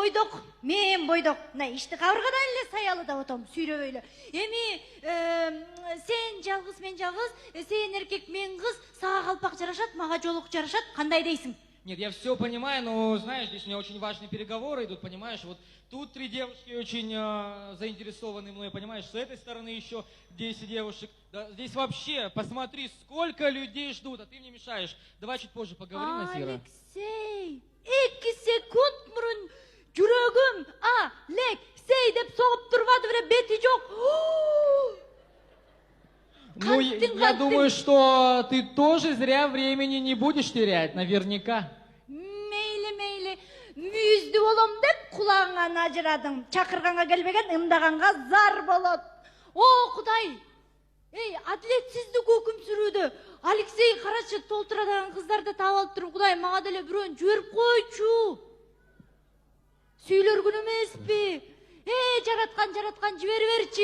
бойдок. Мына ишти кабыргадан эле саялы да отом, сүйрөбөйлө. Эми сен жалгыз, мен жалгыз, сен эркек, мен кыз, сага калпак жарашат, мага жолук жарашат. Кандай дейсиң? Нет, я все понимаю, но, знаешь, здесь у меня очень важные переговоры идут, понимаешь? Вот тут 3 девушки очень заинтересованы мной, понимаешь? С этой стороны еще 10 девушек. Да, здесь вообще, посмотри, сколько людей ждут, а ты мне мешаешь. Давай чуть позже поговорим, Назира. Алексей, 2 секунд мурун жүрөгүм, Алексей деп согуп турбады беле, бети жок. Ну, я думаю, что ты тоже зря времени не будешь терять, наверняка. Мейли, мүйүздү болом деп кулагыңан ажырадың. Чакырганга келбеген, ымдаганга зар болот. О, Кудай! Эй, адилетсиздик өкүм сүрүүдө. Алексей карачы толтурадаган кыздарды таап алып туруп, Кудай, мага деле бирөөнү жиберип койчу. Сүйлөргүн эмеспи? Жараткан жибери берчи.